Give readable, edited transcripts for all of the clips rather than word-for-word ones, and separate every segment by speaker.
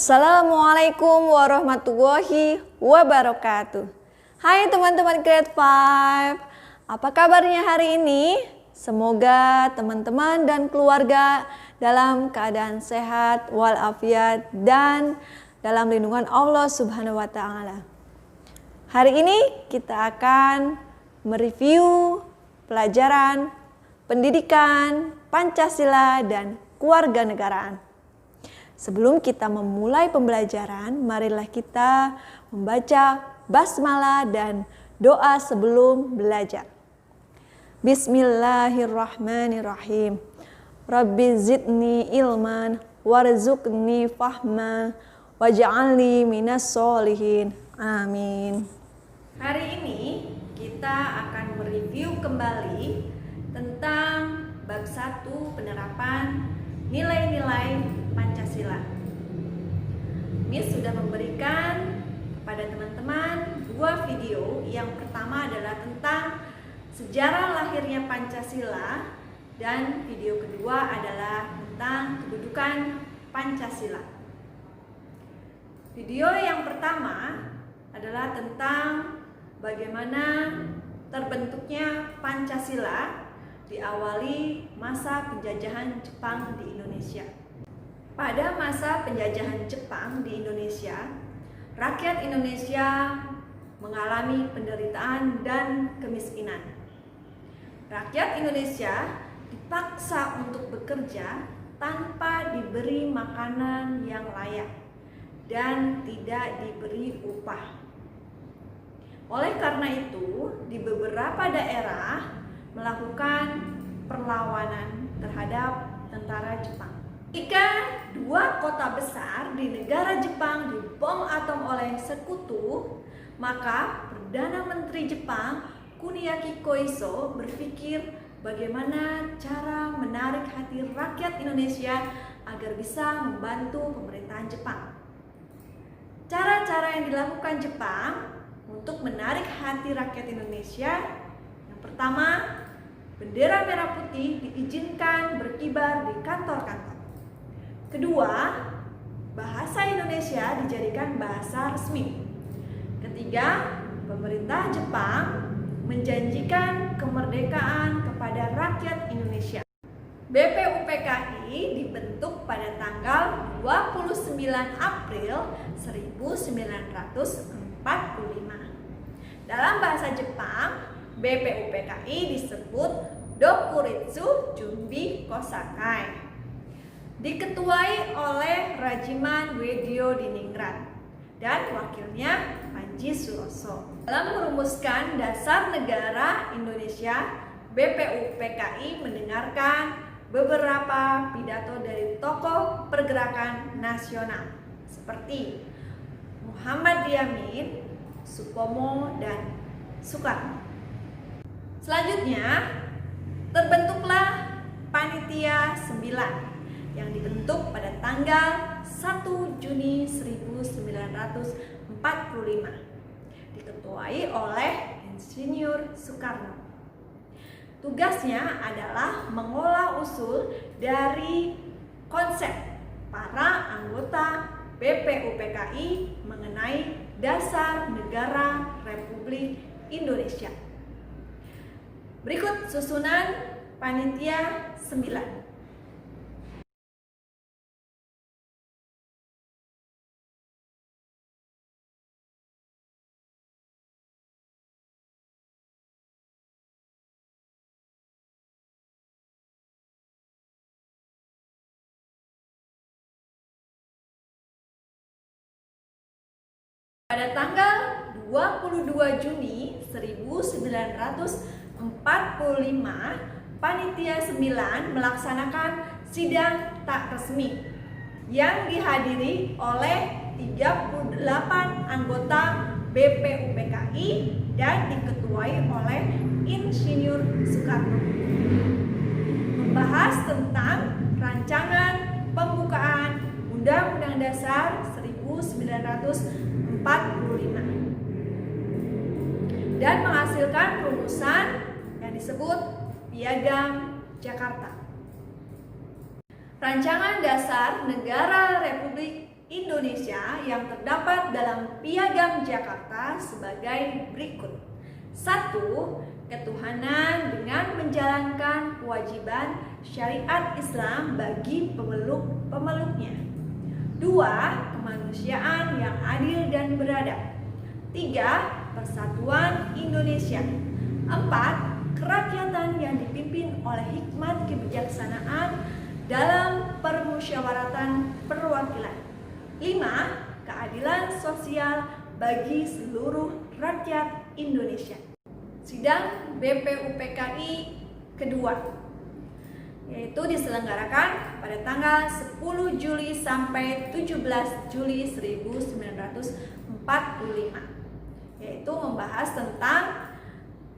Speaker 1: Assalamualaikum warahmatullahi wabarakatuh. Hai teman-teman Grade 5, apa kabarnya hari ini? Semoga teman-teman dan keluarga dalam keadaan sehat walafiat dan dalam lindungan Allah Subhanahu wa Ta'ala. Hari ini kita akan mereview pelajaran pendidikan Pancasila dan kewarganegaraan. Sebelum kita memulai pembelajaran, marilah kita membaca basmalah dan doa sebelum belajar. Bismillahirrahmanirrahim. Rabbi zidni ilman warzuqni fahma waj'alni minas sholihin. Amin. Hari ini kita akan mereview kembali tentang bab 1 penerapan nilai-nilai Pancasila. Miss sudah memberikan kepada teman-teman 2 video. Yang pertama adalah tentang sejarah lahirnya Pancasila dan video kedua adalah tentang kedudukan Pancasila. Video yang pertama adalah tentang bagaimana terbentuknya Pancasila diawali masa penjajahan Jepang di Indonesia. Pada masa penjajahan Jepang di Indonesia, rakyat Indonesia mengalami penderitaan dan kemiskinan. Rakyat Indonesia dipaksa untuk bekerja tanpa diberi makanan yang layak dan tidak diberi upah. Oleh karena itu, di beberapa daerah melakukan perlawanan terhadap tentara Jepang. Ketika 2 kota besar di negara Jepang dibom atom oleh sekutu, maka Perdana Menteri Jepang Kuniaki Koiso berpikir bagaimana cara menarik hati rakyat Indonesia agar bisa membantu pemerintahan Jepang. Cara-cara yang dilakukan Jepang untuk menarik hati rakyat Indonesia, yang pertama, bendera merah putih diizinkan berkibar di kantor-kantor. Kedua, bahasa Indonesia dijadikan bahasa resmi. Ketiga, pemerintah Jepang menjanjikan kemerdekaan kepada rakyat Indonesia. BPUPKI dibentuk pada tanggal 29 April 1945. Dalam bahasa Jepang, BPUPKI disebut Dokuritsu Junbi Kosakai. Diketuai oleh Rajiman Wedyo Diningrat dan wakilnya Panji Suroso. Dalam merumuskan dasar negara Indonesia, BPUPKI mendengarkan beberapa pidato dari tokoh pergerakan nasional seperti Muhammad Yamin, Supomo, dan Soekarno. Selanjutnya, terbentuklah Panitia 9 yang dibentuk pada tanggal 1 Juni 1945, diketuai oleh Insinyur Soekarno. Tugasnya adalah mengolah usul dari konsep para anggota BPUPKI mengenai dasar negara Republik Indonesia. Berikut susunan Panitia 9. Pada tanggal 22 Juni 1945, Panitia 9 melaksanakan sidang tak resmi yang dihadiri oleh 38 anggota BPUPKI dan diketuai oleh Insinyur Soekarno. Membahas tentang rancangan pembukaan Undang-Undang Dasar 1945 dan menghasilkan rumusan yang disebut Piagam Jakarta. Rancangan Dasar Negara Republik Indonesia yang terdapat dalam Piagam Jakarta sebagai berikut. 1. Ketuhanan dengan menjalankan kewajiban syariat Islam bagi pemeluknya. 2. Kemanusiaan yang adil dan beradab. 3. Persatuan Indonesia. 4. Kerakyatan yang dipimpin oleh hikmat kebijaksanaan dalam permusyawaratan perwakilan. 5. Keadilan sosial bagi seluruh rakyat Indonesia. Sidang BPUPKI kedua, yaitu diselenggarakan pada tanggal 10 Juli sampai 17 Juli 1945, yaitu membahas tentang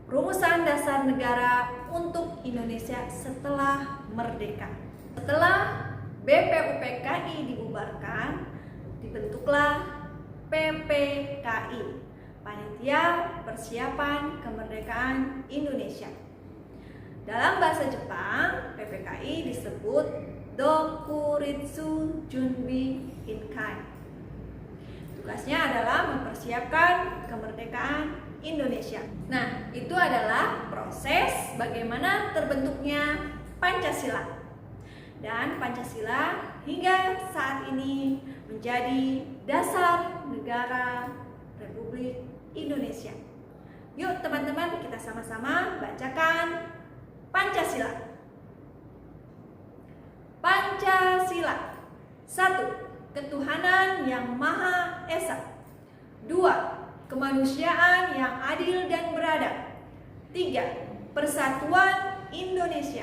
Speaker 1: rumusan dasar negara untuk Indonesia setelah merdeka. Setelah BPUPKI dibubarkan, dibentuklah PPKI, Panitia Persiapan Kemerdekaan Indonesia. Dalam bahasa Jepang, PPKI disebut Dokuritsu Junbi Inkai. Tugasnya adalah mempersiapkan kemerdekaan Indonesia. Nah, itu adalah proses bagaimana terbentuknya Pancasila. Dan Pancasila hingga saat ini menjadi dasar negara Republik Indonesia. Yuk teman-teman, kita sama-sama bacakan Pancasila. Pancasila. 1. Ketuhanan yang Maha Esa. 2. Kemanusiaan yang adil dan beradab. 3. Persatuan Indonesia.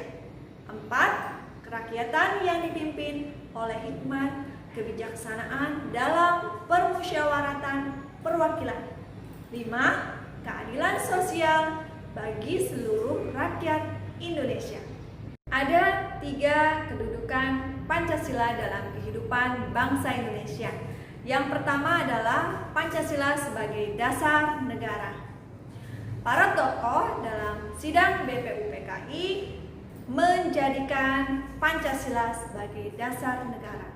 Speaker 1: 4. Kerakyatan yang dipimpin oleh hikmat kebijaksanaan dalam permusyawaratan perwakilan. 5. Keadilan sosial bagi seluruh rakyat Indonesia. Ada 3 kedudukan Pancasila dalam kehidupan bangsa Indonesia. Yang pertama adalah Pancasila sebagai dasar negara. Para tokoh dalam sidang BPUPKI menjadikan Pancasila sebagai dasar negara.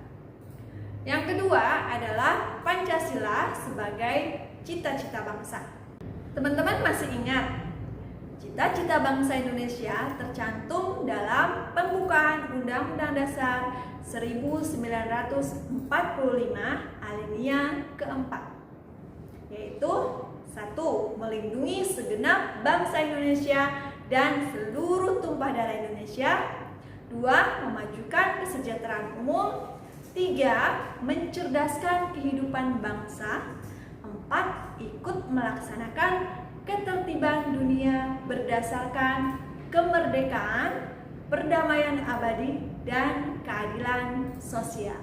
Speaker 1: Yang kedua adalah Pancasila sebagai cita-cita bangsa. Teman-teman masih ingat cita-cita bangsa Indonesia tercantum dalam pembukaan Undang-Undang Dasar 1945 alinea keempat, yaitu 1. Melindungi segenap bangsa Indonesia dan seluruh tumpah darah Indonesia. 2. Memajukan kesejahteraan umum. 3. Mencerdaskan kehidupan bangsa. 4. Ikut melaksanakan ketertiban dunia berdasarkan kemerdekaan, perdamaian abadi, dan keadilan sosial.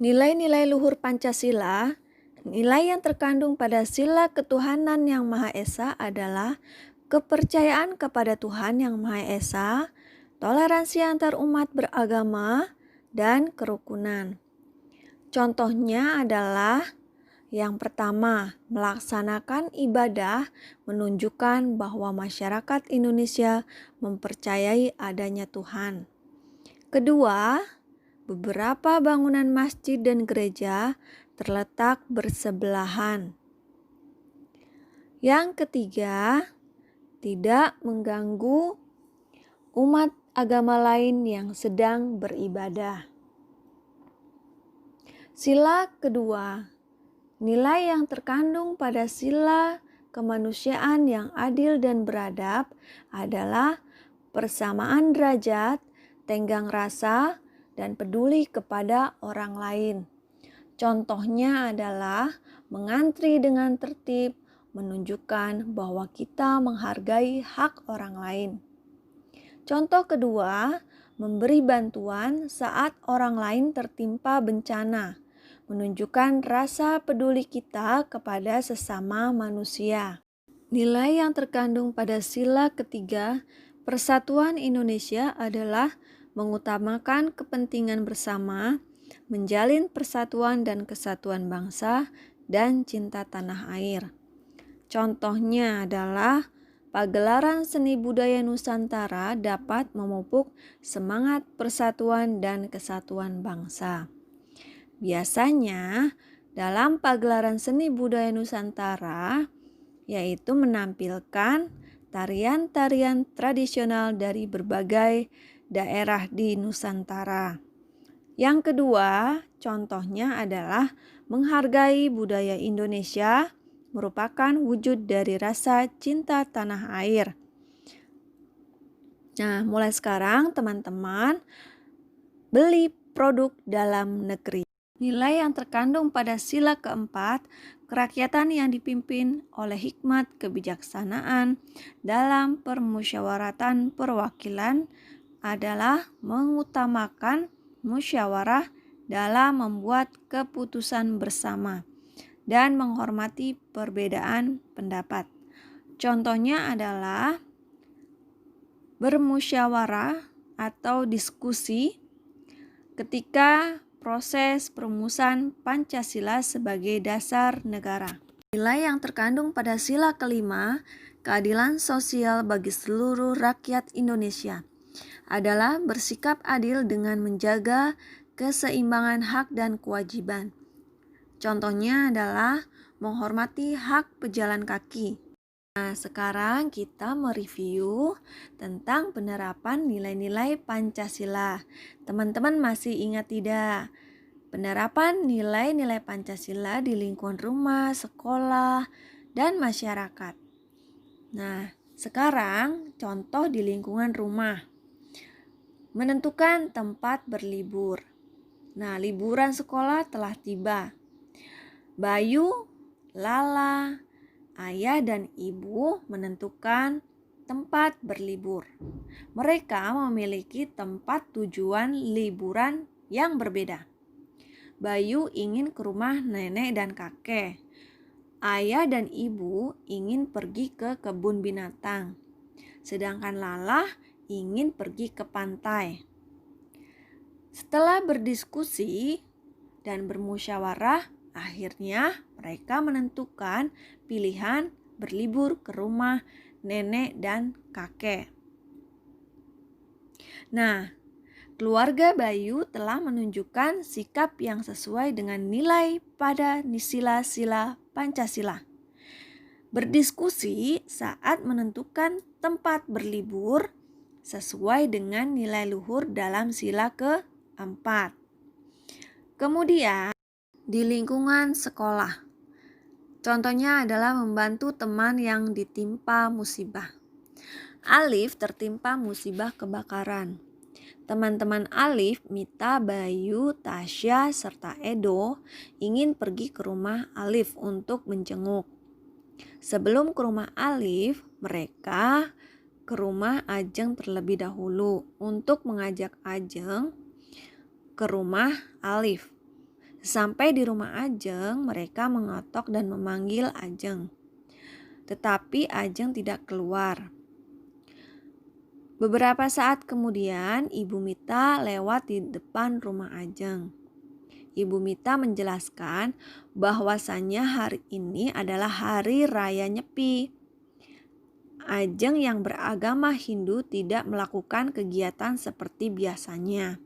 Speaker 2: Nilai-nilai luhur Pancasila, nilai yang terkandung pada sila ketuhanan yang Maha Esa adalah kepercayaan kepada Tuhan yang Maha Esa, toleransi antar umat beragama, dan kerukunan. Contohnya adalah yang pertama, melaksanakan ibadah menunjukkan bahwa masyarakat Indonesia mempercayai adanya Tuhan. Kedua, beberapa bangunan masjid dan gereja terletak bersebelahan. Yang ketiga, tidak mengganggu umat agama lain yang sedang beribadah. Sila kedua, nilai yang terkandung pada sila kemanusiaan yang adil dan beradab adalah persamaan derajat, tenggang rasa, dan peduli kepada orang lain. Contohnya adalah mengantri dengan tertib, menunjukkan bahwa kita menghargai hak orang lain. Contoh kedua, memberi bantuan saat orang lain tertimpa bencana, menunjukkan rasa peduli kita kepada sesama manusia. Nilai yang terkandung pada sila ketiga, Persatuan Indonesia adalah mengutamakan kepentingan bersama, menjalin persatuan dan kesatuan bangsa, dan cinta tanah air. Contohnya adalah pagelaran seni budaya Nusantara dapat memupuk semangat persatuan dan kesatuan bangsa. Biasanya dalam pagelaran seni budaya Nusantara, yaitu menampilkan tarian-tarian tradisional dari berbagai daerah di Nusantara. Yang kedua, contohnya adalah menghargai budaya Indonesia merupakan wujud dari rasa cinta tanah air. Nah, mulai sekarang teman-teman beli produk dalam negeri. Nilai yang terkandung pada sila keempat, kerakyatan yang dipimpin oleh hikmat kebijaksanaan dalam permusyawaratan perwakilan adalah mengutamakan musyawarah dalam membuat keputusan bersama dan menghormati perbedaan pendapat. Contohnya adalah bermusyawarah atau diskusi ketika proses perumusan Pancasila sebagai dasar negara. Nilai yang terkandung pada sila kelima, keadilan sosial bagi seluruh rakyat Indonesia, adalah bersikap adil dengan menjaga keseimbangan hak dan kewajiban. Contohnya adalah menghormati hak pejalan kaki. Nah, sekarang kita mereview tentang penerapan nilai-nilai Pancasila. Teman-teman masih ingat tidak? Penerapan nilai-nilai Pancasila di lingkungan rumah, sekolah, dan masyarakat. Nah, sekarang contoh di lingkungan rumah. Menentukan tempat berlibur. Nah, liburan sekolah telah tiba. Bayu, Lala, ayah dan ibu menentukan tempat berlibur. Mereka memiliki tempat tujuan liburan yang berbeda. Bayu ingin ke rumah nenek dan kakek. Ayah dan ibu ingin pergi ke kebun binatang. Sedangkan Lala ingin pergi ke pantai. Setelah berdiskusi dan bermusyawarah, akhirnya mereka menentukan pilihan berlibur ke rumah nenek dan kakek. Nah, keluarga Bayu telah menunjukkan sikap yang sesuai dengan nilai pada sila-sila Pancasila. Berdiskusi saat menentukan tempat berlibur sesuai dengan nilai luhur dalam sila keempat. Kemudian, di lingkungan sekolah, contohnya adalah membantu teman yang ditimpa musibah. Alif tertimpa musibah kebakaran. Teman-teman Alif, Mita, Bayu, Tasya, serta Edo ingin pergi ke rumah Alif untuk menjenguk. Sebelum ke rumah Alif, mereka ke rumah Ajeng terlebih dahulu untuk mengajak Ajeng ke rumah Alif. Sampai di rumah Ajeng, mereka mengetok dan memanggil Ajeng. Tetapi Ajeng tidak keluar. Beberapa saat kemudian, Ibu Mita lewat di depan rumah Ajeng. Ibu Mita menjelaskan bahwasannya hari ini adalah hari raya Nyepi. Ajeng yang beragama Hindu tidak melakukan kegiatan seperti biasanya.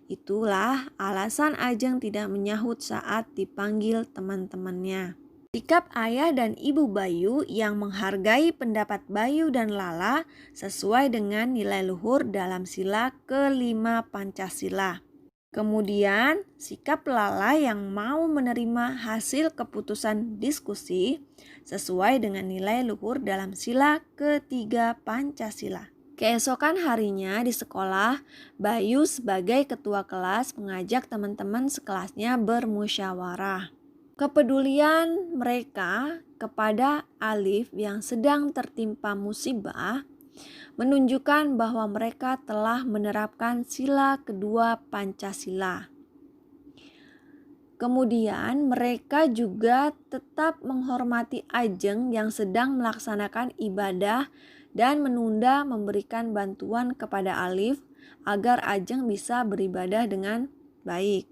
Speaker 2: Itulah alasan Ajeng tidak menyahut saat dipanggil teman-temannya. Sikap ayah dan ibu Bayu yang menghargai pendapat Bayu dan Lala sesuai dengan nilai luhur dalam sila kelima Pancasila. Kemudian, sikap Lala yang mau menerima hasil keputusan diskusi sesuai dengan nilai luhur dalam sila ketiga Pancasila. Keesokan harinya di sekolah, Bayu sebagai ketua kelas mengajak teman-teman sekelasnya bermusyawarah. Kepedulian mereka kepada Alif yang sedang tertimpa musibah menunjukkan bahwa mereka telah menerapkan sila kedua Pancasila. Kemudian mereka juga tetap menghormati Ajeng yang sedang melaksanakan ibadah dan menunda memberikan bantuan kepada Alif agar Ajeng bisa beribadah dengan baik.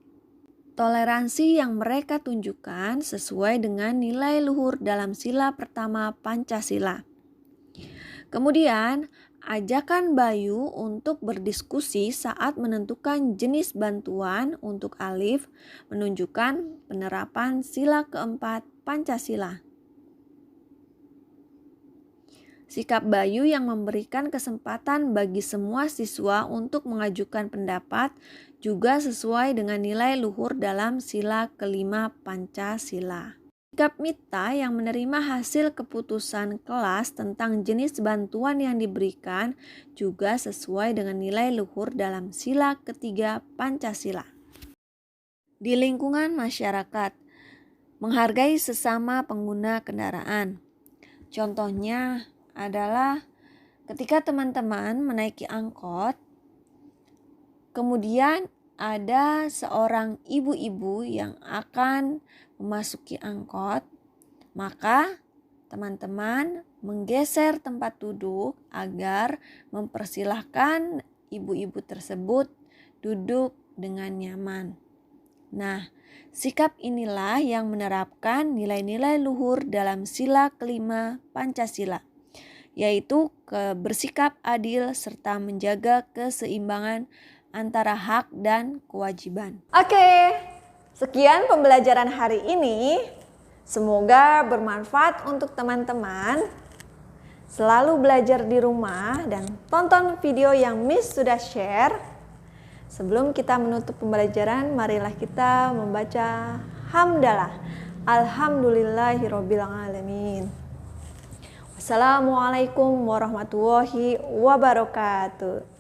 Speaker 2: Toleransi yang mereka tunjukkan sesuai dengan nilai luhur dalam sila pertama Pancasila. Kemudian ajakan Bayu untuk berdiskusi saat menentukan jenis bantuan untuk Alif menunjukkan penerapan sila keempat Pancasila. Sikap Bayu yang memberikan kesempatan bagi semua siswa untuk mengajukan pendapat juga sesuai dengan nilai luhur dalam sila kelima Pancasila. Sikap Mita yang menerima hasil keputusan kelas tentang jenis bantuan yang diberikan juga sesuai dengan nilai luhur dalam sila ketiga Pancasila. Di lingkungan masyarakat, menghargai sesama pengguna kendaraan. Contohnya adalah ketika teman-teman menaiki angkot, kemudian ada seorang ibu-ibu yang akan memasuki angkot, maka teman-teman menggeser tempat duduk agar mempersilahkan ibu-ibu tersebut duduk dengan nyaman. Nah, sikap inilah yang menerapkan nilai-nilai luhur dalam sila kelima Pancasila, yaitu bersikap adil serta menjaga keseimbangan antara hak dan kewajiban.
Speaker 1: Oke, sekian pembelajaran hari ini. Semoga bermanfaat untuk teman-teman. Selalu belajar di rumah dan tonton video yang Miss sudah share. Sebelum kita menutup pembelajaran, marilah kita membaca hamdalah. Alhamdulillahirabbil alamin. Wassalamualaikum warahmatullahi wabarakatuh.